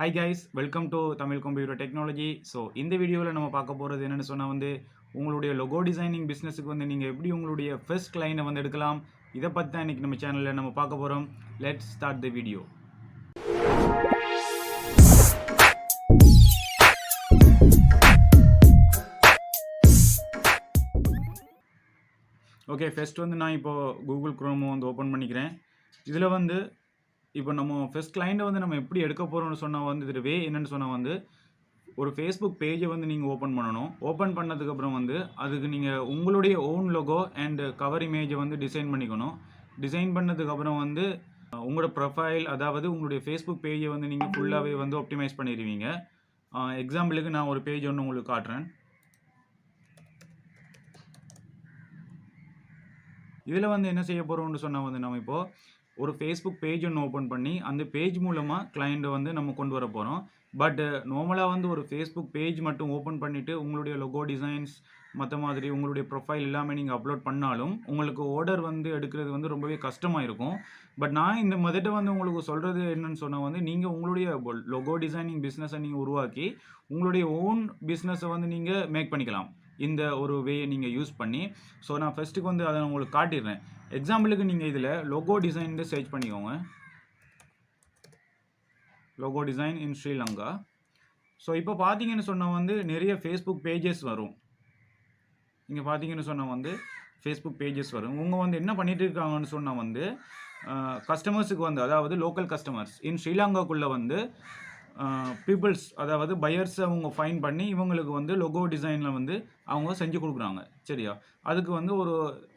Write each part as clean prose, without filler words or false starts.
Hi guys, welcome to Tamil computer technology. So இந்த வீடியோவில் நம்ம பார்க்க போகிறது என்னென்னு சொன்னால் உங்களுடைய லொகோ டிசைனிங் பிஸ்னஸுக்கு நீங்கள் எப்படி உங்களுடைய ஃபர்ஸ்ட் கிளைனை எடுக்கலாம். இதை பற்றி தான் இன்றைக்கி நம்ம சேனலில் நம்ம பார்க்க போகிறோம். Let's start the video. Okay, first நான் இப்போது கூகுள் குரோமோ ஓப்பன் பண்ணிக்கிறேன். இதில் இப்போ நம்ம ஃபர்ஸ்ட் கிளைண்ட்டை நம்ம எப்படி எடுக்க போகிறோம்னு சொன்னால் இது வே என்னென்னு சொன்னால் ஒரு ஃபேஸ்புக் பேஜை நீங்கள் ஓப்பன் பண்ணணும். ஓப்பன் பண்ணதுக்கப்புறம் அதுக்கு நீங்கள் உங்களுடைய ஓன் லோகோ அண்ட் கவர் இமேஜை டிசைன் பண்ணிக்கணும். டிசைன் பண்ணதுக்கப்புறம் உங்களோட ப்ரொஃபைல், அதாவது உங்களுடைய ஃபேஸ்புக் பேஜை நீங்கள் ஃபுல்லாகவே ஆப்டிமைஸ் பண்ணிடுவீங்க. எக்ஸாம்பிளுக்கு நான் ஒரு பேஜ் ஒன்று உங்களுக்கு காட்டுறேன். இதில் என்ன செய்ய போகிறோம்னு சொன்னால் நம்ம இப்போது ஒரு ஃபேஸ்புக் பேஜ் ஒன்று ஓப்பன் பண்ணி அந்த பேஜ் மூலமாக கிளைண்ட்டை நம்ம கொண்டு வர போகிறோம். பட் நார்மலாக ஒரு ஃபேஸ்புக் பேஜ் மட்டும் ஓப்பன் பண்ணிவிட்டு உங்களுடைய லோகோ டிசைன்ஸ் மற்ற மாதிரி உங்களுடைய ப்ரொஃபைல் எல்லாமே நீங்கள் அப்லோட் பண்ணாலும் உங்களுக்கு ஆர்டர் எடுக்கிறது ரொம்பவே கஷ்டமாக இருக்கும். பட் நான் இந்த மெத்தடை உங்களுக்கு சொல்கிறது என்னன்னு சொன்னால் நீங்கள் உங்களுடைய லோகோ டிசைனிங் பிஸ்னஸை நீங்கள் உருவாக்கி உங்களுடைய ஓன் பிஸ்னஸை நீங்கள் மேக் பண்ணிக்கலாம் இந்த ஒரு வேயை நீங்கள் யூஸ் பண்ணி. ஸோ நான் ஃபஸ்ட்டுக்கு அதை உங்களுக்கு காட்டிடுறேன். எக்ஸாம்பிளுக்கு நீங்கள் இதில் லோகோ டிசைன் சர்ச் பண்ணிக்கோங்க. லோகோ டிசைன் இன் ஸ்ரீலங்கா. ஸோ இப்போ பார்த்தீங்கன்னு சொன்னால் நிறைய ஃபேஸ்புக் பேஜஸ் வரும். இங்கே பார்த்தீங்கன்னு சொன்னால் ஃபேஸ்புக் பேஜஸ் வரும். இவங்க என்ன பண்ணிட்டு இருக்காங்கன்னு சொன்னால் கஸ்டமர்ஸுக்கு அதாவது லோக்கல் கஸ்டமர்ஸ் இன் ஸ்ரீலங்காக்குள்ளே பீப்புள்ஸ், அதாவது பையர்ஸை அவங்க ஃபைன் பண்ணி இவங்களுக்கு லோகோ டிசைனில் அவங்க செஞ்சு கொடுக்குறாங்க. சரியா? அதுக்கு ஒரு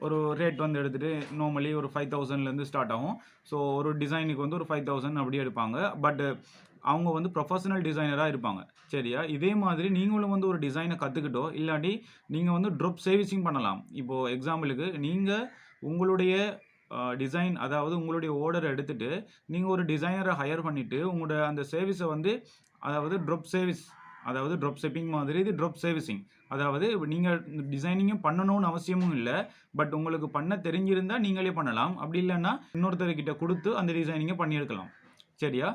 ஒரு ரேட் எடுத்துகிட்டு நார்மலி ஒரு 5000லேருந்து ஸ்டார்ட் ஆகும். ஸோ ஒரு டிசைனுக்கு ஒரு 5000 அப்படியே எடுப்பாங்க. பட் அவங்க ப்ரொஃபஷனல் டிசைனராக இருப்பாங்க. சரியா? இதே மாதிரி நீங்களும் ஒரு டிசைனை கற்றுக்கிட்டோ இல்லாட்டி நீங்கள் ட்ராப் சர்வீசிங் பண்ணலாம். இப்போது எக்ஸாம்பிளுக்கு நீங்கள் உங்களுடைய டிசைன், அதாவது உங்களுடைய ஆர்டரை எடுத்துகிட்டு நீங்கள் ஒரு டிசைனரை ஹையர் பண்ணிவிட்டு உங்களோட அந்த சர்வீஸை அதாவது ட்ராப் சர்வீஸ், அதாவது ட்ராப் ஷிப்பிங் மாதிரி இது ட்ராப் சர்வீசிங். அதாவது நீங்கள் டிசைனிங்கும் பண்ணணும்னு அவசியமும் இல்லை. பட் உங்களுக்கு பண்ண தெரிஞ்சிருந்தால் நீங்களே பண்ணலாம். அப்படி இல்லைன்னா இன்னொருத்தர்கிட்ட கொடுத்து அந்த டிசைனிங்கை பண்ணி எடுக்கலாம். சரியா?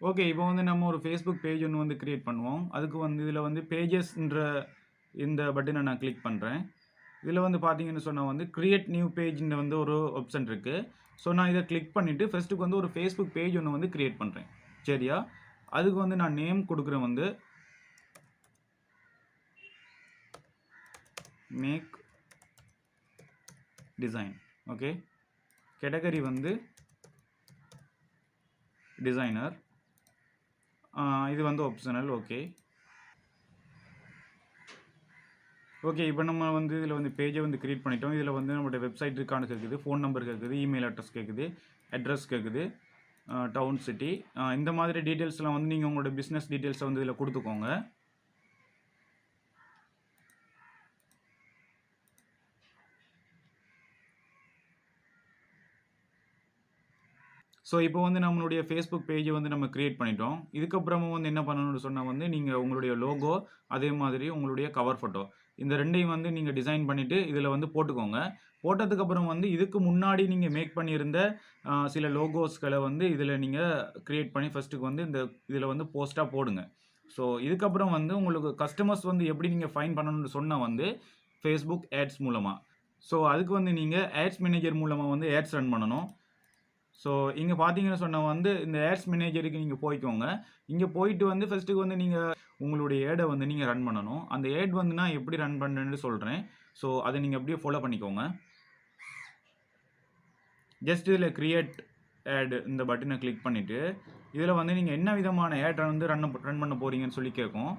ஓகே, இப்போ நம்ம ஒரு ஃபேஸ்புக் பேஜ் ஒன்று க்ரியேட் பண்ணுவோம். அதுக்கு இதில் பேஜஸ்ன்ற இந்த பட்டனை நான் கிளிக் பண்ணுறேன். இதில் பார்த்தீங்கன்னு சொன்னால் கிரியேட் நியூ பேஜ்னு ஒரு ஆப்ஷன் இருக்குது. ஸோ நான் இதை கிளிக் பண்ணிவிட்டு ஃபஸ்ட்டுக்கு ஒரு ஃபேஸ்புக் பேஜ் ஒன்று க்ரியேட் பண்ணுறேன். சரியா? அதுக்கு நான் நேம் கொடுக்குறேன் make design. Okay, category designer. இது ஆப்ஷனல். ஓகே ஓகே, இப்போ நம்ம இதில் பேஜை க்ரியேட் பண்ணிட்டோம். இதில் நம்மளோட வெப்சைட் இருக்கான்னு கேட்குது, ஃபோன் நம்பர் கேட்குது, இமெயில் அட்ரஸ் கேட்குது, அட்ரஸ் கேட்குது, டவுன் சிட்டி, இந்த மாதிரி டீட்டெயில்ஸ்லாம் நீங்கள் உங்களோட பிஸ்னஸ் டீட்டெயில்ஸை இதில் கொடுத்துக்கோங்க. ஸோ இப்போ நம்மளுடைய ஃபேஸ்புக் பேஜை நம்ம க்ரியேட் பண்ணிட்டோம். இதுக்கப்புறமும் என்ன பண்ணணும்னு சொன்னால் நீங்கள் உங்களுடைய லோகோ, அதே மாதிரி உங்களுடைய கவர் ஃபோட்டோ, இந்த ரெண்டையும் நீங்கள் டிசைன் பண்ணிவிட்டு இதில் போட்டுக்கோங்க. போட்டதுக்கப்புறம் இதுக்கு முன்னாடி நீங்கள் மேக் பண்ணியிருந்த சில லோகோஸ்களை இதில் நீங்கள் க்ரியேட் பண்ணி ஃபஸ்ட்டுக்கு இந்த இதில் போஸ்ட்டாக போடுங்க. ஸோ இதுக்கப்புறம் உங்களுக்கு கஸ்டமர்ஸ் எப்படி நீங்கள் ஃபைன் பண்ணணும்னு சொன்னால் ஃபேஸ்புக் ஆட்ஸ் மூலமாக. ஸோ அதுக்கு நீங்கள் ஆட்ஸ் மேனேஜர் மூலமாக ஆட்ஸ் ரன் பண்ணணும். ஸோ இங்கே பார்த்தீங்கன்னு சொன்னால் இந்த ஆட்ஸ் மேனேஜருக்கு நீங்கள் போய்க்கோங்க. இங்கே போயிட்டு ஃபஸ்ட்டுக்கு நீங்கள் உங்களுடைய ஏடை நீங்கள் ரன் பண்ணணும். அந்த ஏட் நான் எப்படி ரன் பண்ணுறேன்னு சொல்கிறேன். ஸோ அதை நீங்கள் அப்படியே ஃபாலோ பண்ணிக்கோங்க. ஜஸ்ட் இதில் க்ரியேட் ஆட் இந்த பட்டனை கிளிக் பண்ணிவிட்டு இதில் நீங்கள் என்ன விதமான ஆட் ரன் பண்ண போகிறீங்கன்னு சொல்லி கேட்கும்.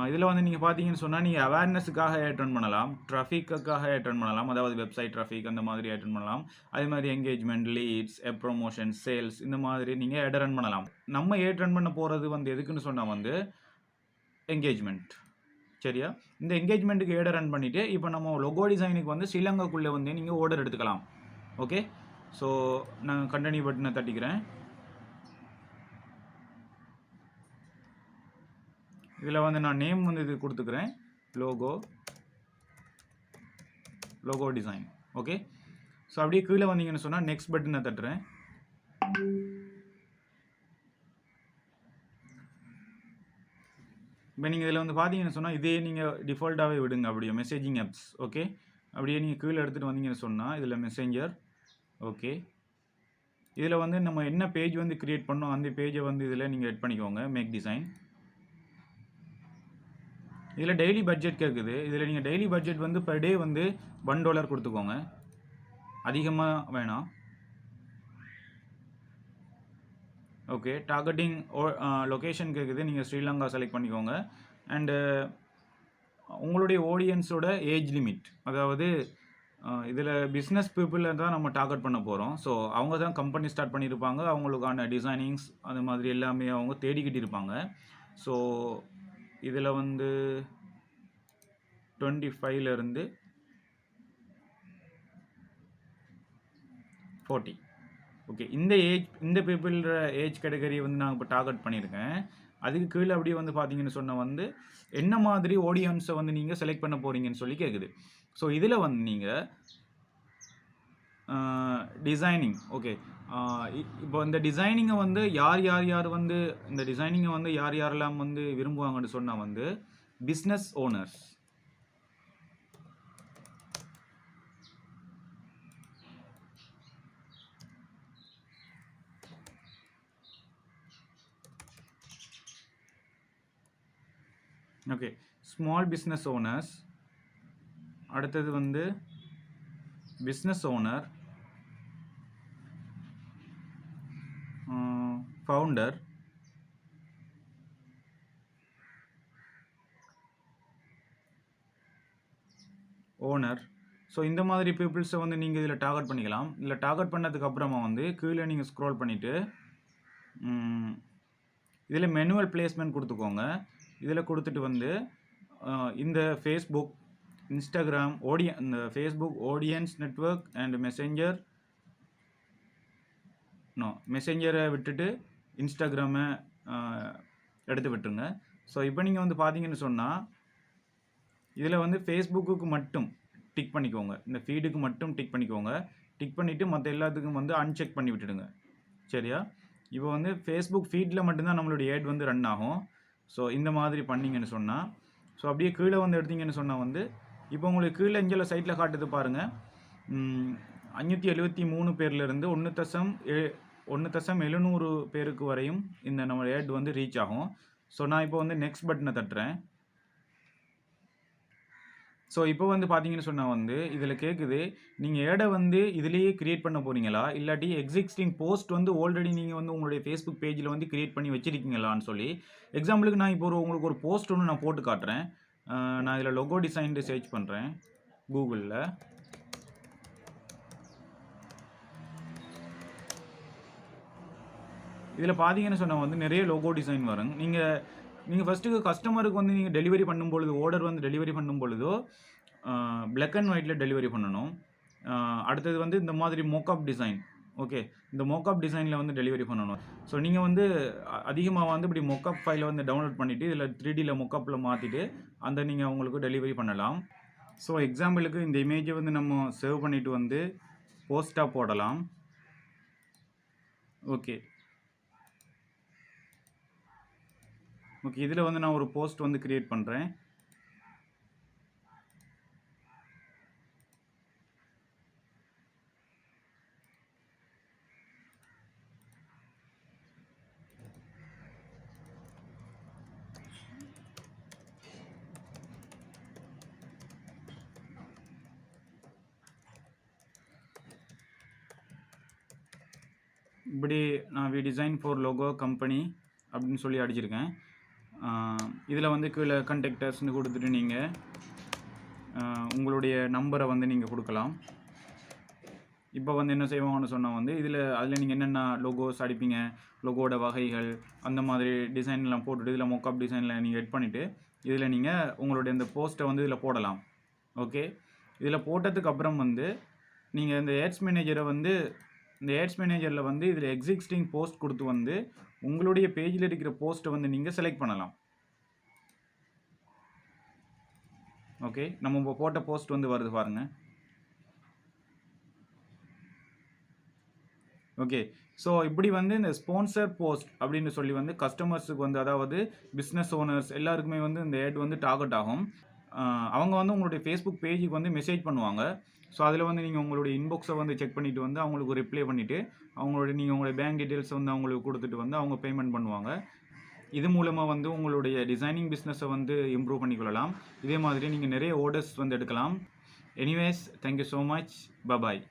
இதில் நீங்கள் பார்த்தீங்கன்னு சொன்னால் நீங்கள் அவேர்னஸுக்காக ஆட் ரன் பண்ணலாம், ட்ராஃபிக்காக ஆட் ரன் பண்ணலாம், அதாவது வெப்சைட் ட்ராஃபிக் அந்த மாதிரி ஆட் ரன் பண்ணலாம். அதே மாதிரி என்கேஜ்மெண்ட், லீட்ஸ், ப்ரொமோஷன், சேல்ஸ், இந்த மாதிரி நீங்கள் ஆட் ரன் பண்ணலாம். நம்ம ஆட் ரன் பண்ண போகிறது எதுக்குன்னு சொன்னால் என்கேஜ்மெண்ட். சரியா? இந்த என்கேஜ்மெண்ட்டுக்கு ஆட் ரன் பண்ணிவிட்டு இப்போ நம்ம லோகோ டிசைனுக்கு ஸ்ரீலங்காக்குள்ளே நீங்கள் ஆர்டர் எடுத்துக்கலாம். ஓகே, ஸோ நான் கண்டினியூ பட்டனை தட்டிக்கிறேன். இதில் நான் நேம் இது கொடுத்துக்கிறேன், லோகோ டிசைன். ஓகே, ஸோ அப்படியே கீழே வந்தீங்கன்னு சொன்னால் நெக்ஸ்ட் பட்டனை தட்டுறேன். இப்போ நீங்கள் இதில் வந்து பார்த்தீங்கன்னு சொன்னால் இதே நீங்கள் டிஃபால்ட்டாகவே விடுங்க. அப்படியே மெசேஜிங் ஆப்ஸ். ஓகே, அப்படியே நீங்கள் கீழே எடுத்துகிட்டு வந்தீங்கன்னு சொன்னால் இதில் மெசேஞ்சர். ஓகே, இதில் வந்து நம்ம என்ன பேஜ் வந்து கிரியேட் பண்ணோம் அந்த பேஜை வந்து இதில் நீங்கள் எட் பண்ணிக்கோங்க. Make design. இதில் டெய்லி பட்ஜெட் கேட்குது. இதில் நீங்கள் டெய்லி பட்ஜெட் வந்து பர் டே வந்து $1 கொடுத்துக்கோங்க. அதிகமாக வேணாம். ஓகே, டார்கெட்டிங் லொக்கேஷன் கேட்குது. நீங்கள் ஸ்ரீலங்கா செலக்ட் பண்ணிக்கோங்க. அண்டு உங்களுடைய ஆடியன்ஸோட ஏஜ் லிமிட், அதாவது இதில் பிஸ்னஸ் பீப்புளை தான் நம்ம டார்கெட் பண்ண போகிறோம். ஸோ அவங்க தான் கம்பெனி ஸ்டார்ட் பண்ணியிருப்பாங்க. அவங்களுக்கான டிசைனிங்ஸ் அது மாதிரி எல்லாமே அவங்க தேடிக்கிட்டு இருப்பாங்க. ஸோ இதில் வந்து 25லேருந்து 40. ஓகே, இந்த பீப்புளோட ஏஜ் கேட்டகரி வந்து நான் இப்போ டார்கெட் பண்ணியிருக்கேன். அதுக்கு கீழே அப்படியே வந்து பார்த்தீங்கன்னு சொன்னால் வந்து என்ன மாதிரி ஆடியன்ஸை வந்து நீங்கள் செலக்ட் பண்ண போகிறீங்கன்னு சொல்லி கேட்குது. ஸோ இதில் வந்து நீங்கள் டிசைனிங். ஓகே, இப்போ இந்த டிசைனிங்கை வந்து யார் வந்து இந்த டிசைனிங்கை வந்து யாரெல்லாம் வந்து விரும்புவாங்கன்னு சொன்னால் வந்து business owners. Okay, small business owners. அடுத்தது வந்து business owner, founder, owner. So இந்த மாதிரி பீப்புள்ஸை வந்து நீங்கள் இதில் டார்கெட் பண்ணிக்கலாம். இதில் டார்கெட் பண்ணதுக்கு அப்புறமா வந்து கீழே நீங்கள் ஸ்க்ரோல் பண்ணிவிட்டு இதில் மேனுவல் பிளேஸ்மெண்ட் கொடுத்துக்கோங்க. இதில் கொடுத்துட்டு வந்து இந்த ஃபேஸ்புக், இன்ஸ்டாகிராம் இந்த ஃபேஸ்புக் ஆடியன்ஸ் நெட்வொர்க் அண்ட் மெசேஞ்சரை விட்டுட்டு இன்ஸ்டாகிராமை எடுத்து விட்டுருங்க. ஸோ இப்போ நீங்கள் வந்து பார்த்தீங்கன்னு சொன்னால் இதில் வந்து ஃபேஸ்புக்கு மட்டும் டிக் பண்ணிக்கோங்க. இந்த ஃபீடுக்கு மட்டும் டிக் பண்ணிக்கோங்க. டிக் பண்ணிவிட்டு மற்ற எல்லாத்துக்கும் வந்து அன்செக் பண்ணி விட்டுடுங்க. சரியா? இப்போ வந்து ஃபேஸ்புக் ஃபீடில் மட்டும்தான் நம்மளுடைய ஏட் வந்து ரன் ஆகும். ஸோ இந்த மாதிரி பண்ணிங்கன்னு சொன்னால், ஸோ அப்படியே கீழே வந்து எடுத்தீங்கன்னு சொன்னால் வந்து இப்போ உங்களுக்கு கீழே இங்கே சைட்டில் காட்டுது பாருங்கள். 573 பேர்லேருந்து 1.700 பேருக்கு வரையும் இந்த நம்ம ஏட் வந்து ரீச் ஆகும். ஸோ நான் இப்போ வந்து நெக்ஸ்ட் பட்டனை தட்டுறேன். ஸோ இப்போ வந்து பார்த்தீங்கன்னு சொன்னால் வந்து இதில் கேட்குது, நீங்கள் ஏடை வந்து இதிலேயே கிரியேட் பண்ண போகிறீங்களா, இல்லாட்டி எக்ஸிஸ்டிங் போஸ்ட் வந்து ஆல்ரெடி நீங்கள் வந்து உங்களுடைய ஃபேஸ்புக் பேஜில் வந்து கிரியேட் பண்ணி வச்சுருக்கீங்களான்னு சொல்லி. எக்ஸாம்பிளுக்கு நான் இப்போ உங்களுக்கு ஒரு போஸ்ட் ஒன்று நான் போட்டு காட்டுறேன். நான் இதில் லொகோ டிசைன் சர்ச் பண்ணுறேன் கூகுளில். இதில் பார்த்தீங்கன்னு சொன்னால் வந்து நிறைய லோகோ டிசைன் வரும். நீங்கள் ஃபஸ்ட்டுக்கு கஸ்டமருக்கு வந்து நீங்கள் டெலிவரி பண்ணும்பொழுது, ஆர்டர் வந்து டெலிவரி பண்ணும் பொழுதோ பிளாக் அண்ட் ஒயிட்டில் டெலிவரி பண்ணணும். அடுத்தது வந்து இந்த மாதிரி மோக்கப் டிசைன். ஓகே, இந்த மோக்கப் டிசைனில் வந்து டெலிவரி பண்ணணும். ஸோ நீங்கள் வந்து அதிகமாக வந்து இப்படி மொக்கப் ஃபைலை வந்து டவுன்லோட் பண்ணிவிட்டு இதில் 3Dயில் மொக்கப்பில் மாற்றிட்டு அந்த நீங்கள் அவங்களுக்கு டெலிவரி பண்ணலாம். ஸோ எக்ஸாம்பிளுக்கு இந்த இமேஜை வந்து நம்ம சேவ் பண்ணிவிட்டு வந்து போஸ்ட்டாக போடலாம். ஓகே, இதில் வந்து நான் ஒரு போஸ்ட் வந்து கிரியேட் பண்ணுறேன். இப்படி நான் டிசைன் ஃபார் லோகோ கம்பெனி அப்படின்னு சொல்லி அடிச்சிருக்கேன். இதில் வந்து கீழே கண்டெக்டர்ஸ்னு கொடுத்துட்டு நீங்கள் உங்களுடைய நம்பரை வந்து நீங்கள் கொடுக்கலாம். இப்போ வந்து என்ன செய்வாங்கன்னு சொன்னால் வந்து அதில் நீங்கள் என்னென்ன லோகோஸ் அடிப்பீங்க, லோகோட வகைகள் அந்த மாதிரி டிசைன்லாம் போட்டுட்டு இதில் மொக்கப் டிசைனில் நீங்கள் எட் பண்ணிவிட்டு இதில் நீங்கள் உங்களுடைய இந்த போஸ்ட்டை வந்து இதில் போடலாம். ஓகே, இதில் போட்டதுக்கு அப்புறம் வந்து நீங்கள் இந்த ஏட்ஸ் மேனேஜரில் வந்து இதில் எக்ஸிஸ்டிங் போஸ்ட் கொடுத்து வந்து உங்களுடைய பேஜில் இருக்கிற போஸ்ட்டை வந்து நீங்கள் செலக்ட் பண்ணலாம். ஓகே, நம்ம இப்போ போட்ட போஸ்ட் வந்து வருது பாருங்கள். ஓகே, ஸோ இப்படி வந்து இந்த ஸ்பான்சர் போஸ்ட் அப்படின்னு சொல்லி வந்து கஸ்டமர்ஸுக்கு வந்து அதாவது பிஸ்னஸ் ஓனர்ஸ் எல்லாருக்குமே வந்து இந்த ad வந்து டார்கெட் ஆகும். அவங்க வந்து உங்களுடைய ஃபேஸ்புக் பேஜுக்கு வந்து மெசேஜ் பண்ணுவாங்க. ஸோ அதில் வந்து நீங்கள் உங்களுடைய இன்பாக்ஸை வந்து செக் பண்ணிவிட்டு வந்து அவங்களுக்கு ரிப்ளை பண்ணிவிட்டு நீங்கள் உங்களுடைய பேங்க் டீட்டெயில்ஸ் வந்து அவங்களுக்கு கொடுத்துட்டு வந்து அவங்க பேமெண்ட் பண்ணுவாங்க. இது மூலமாக வந்து உங்களுடைய டிசைனிங் பிஸ்னஸை வந்து இம்ப்ரூவ் பண்ணிக்கொள்ளலாம். இதே மாதிரி நீங்கள் நிறைய ஆர்டர்ஸ் வந்து எடுக்கலாம். Anyways, thank you so much. Bye bye.